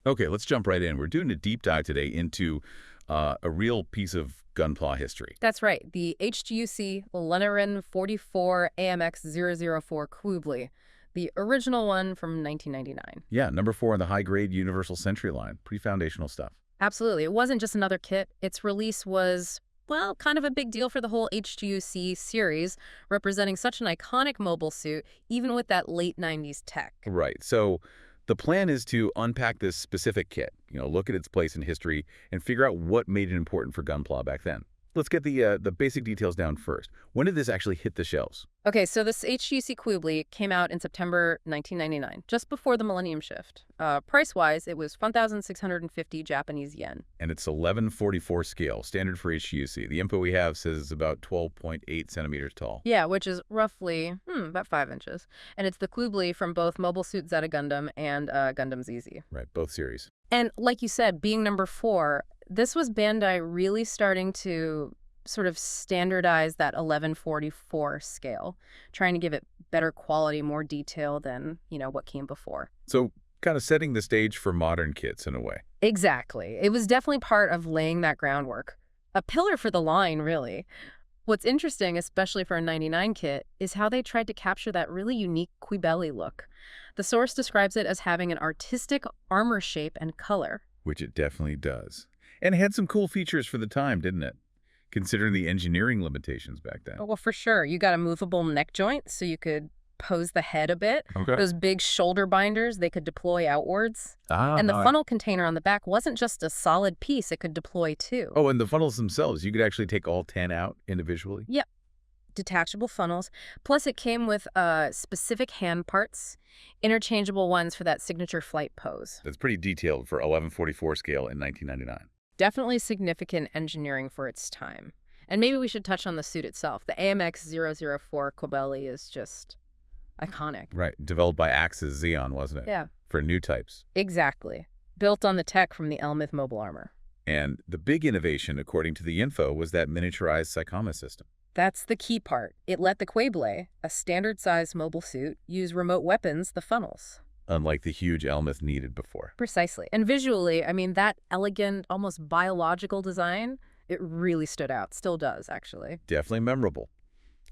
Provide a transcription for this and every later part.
Okay, let's jump right in. We're doing a deep dive today into a real piece of Gunpla history. That's right, the HGUC Lenarin 44 AMX-004 Qubeley, the original one from 1999. Yeah, number 4 on the high-grade Universal Century line. Pretty foundational stuff. Absolutely. It wasn't just another kit. Its release was, well, kind of a big deal for the whole HGUC series, representing such an iconic mobile suit, even with that late 90s tech. Right. So the plan is to unpack this specific kit, look at its place in history and figure out what made it important for Gunpla back then. Let's get the basic details down first. When did this actually hit the shelves? Okay, so this HGUC Qubeley came out in September 1999, just before the millennium shift. Price-wise, it was 1,650 Japanese yen. And it's 1144 scale, standard for HGUC. The info we have says it's about 12.8 centimeters tall. Yeah, which is roughly about 5 inches. And it's the Qubeley from both Mobile Suit Zeta Gundam and Gundam ZZ. Right, both series. And like you said, being number 4, this was Bandai really starting to sort of standardize that 1144 scale, trying to give it better quality, more detail than, what came before. So kind of setting the stage for modern kits in a way. Exactly. It was definitely part of laying that groundwork. A pillar for the line, really. What's interesting, especially for a 99 kit, is how they tried to capture that really unique Qubeley look. The source describes it as having an artistic armor shape and color. Which it definitely does. And it had some cool features for the time, didn't it? Considering the engineering limitations back then. Oh, well, for sure. You got a movable neck joint, so you could pose the head a bit. Okay. Those big shoulder binders, they could deploy outwards. And the funnel container on the back wasn't just a solid piece, it could deploy too. Oh, and the funnels themselves, you could actually take all 10 out individually? Yep. Detachable funnels. Plus, it came with specific hand parts, interchangeable ones for that signature flight pose. That's pretty detailed for 1144 scale in 1999. Definitely significant engineering for its time. And maybe we should touch on the suit itself. The AMX-004 Qubeley is just iconic. Right, developed by Axis Xeon, wasn't it? Yeah. For new types. Exactly. Built on the tech from the Elmith mobile armor. And the big innovation, according to the info, was that miniaturized Psychoma system. That's the key part. It let the Qubeley, a standard-sized mobile suit, use remote weapons, the funnels. Unlike the huge Elmith needed before. Precisely. And visually, I mean, that elegant, almost biological design, it really stood out. Still does, actually. Definitely memorable.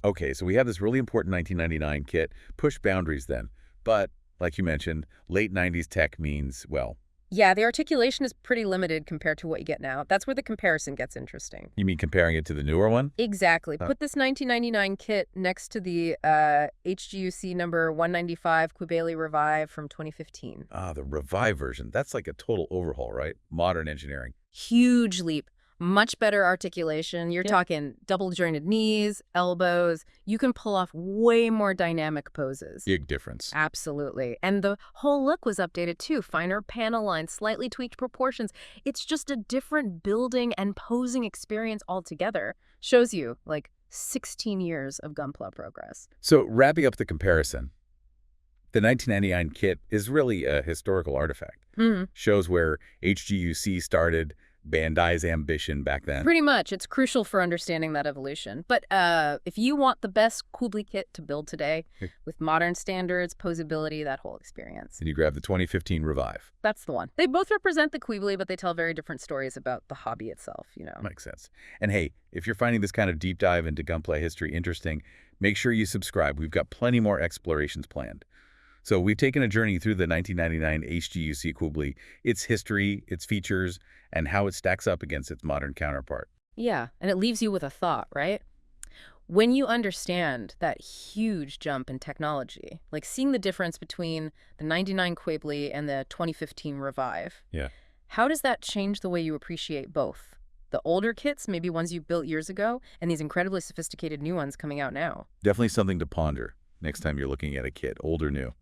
Okay, so we have this really important 1999 kit. Push boundaries then. But, like you mentioned, late 90s tech means, well... Yeah, the articulation is pretty limited compared to what you get now. That's where the comparison gets interesting. You mean comparing it to the newer one? Exactly. Put this 1999 kit next to the HGUC number 195 Qubeley Revive from 2015. Ah, the Revive version. That's like a total overhaul, right? Modern engineering. Huge leap. Much better articulation. You're talking double jointed knees, elbows. You can pull off way more dynamic poses. Big difference. Absolutely. And the whole look was updated too. Finer panel lines, slightly tweaked proportions. It's just a different building and posing experience altogether. Shows you, like, 16 years of Gunpla progress. So, wrapping up the comparison, the 1999 kit is really a historical artifact. Shows where HGUC started, Bandai's ambition back then. Pretty much. It's crucial for understanding that evolution. But if you want the best Qubeley kit to build today, with modern standards, posability, that whole experience. And you grab the 2015 Revive. That's the one. They both represent the Qubeley, but they tell very different stories about the hobby itself, Makes sense. And hey, if you're finding this kind of deep dive into Gunpla history interesting, make sure you subscribe. We've got plenty more explorations planned. So we've taken a journey through the 1999 HGUC Qubeley, its history, its features, and how it stacks up against its modern counterpart. Yeah, and it leaves you with a thought, right? When you understand that huge jump in technology, like seeing the difference between the 99 Qubeley and the 2015 Revive, how does that change the way you appreciate both? The older kits, maybe ones you built years ago, and these incredibly sophisticated new ones coming out now. Definitely something to ponder next time you're looking at a kit, old or new.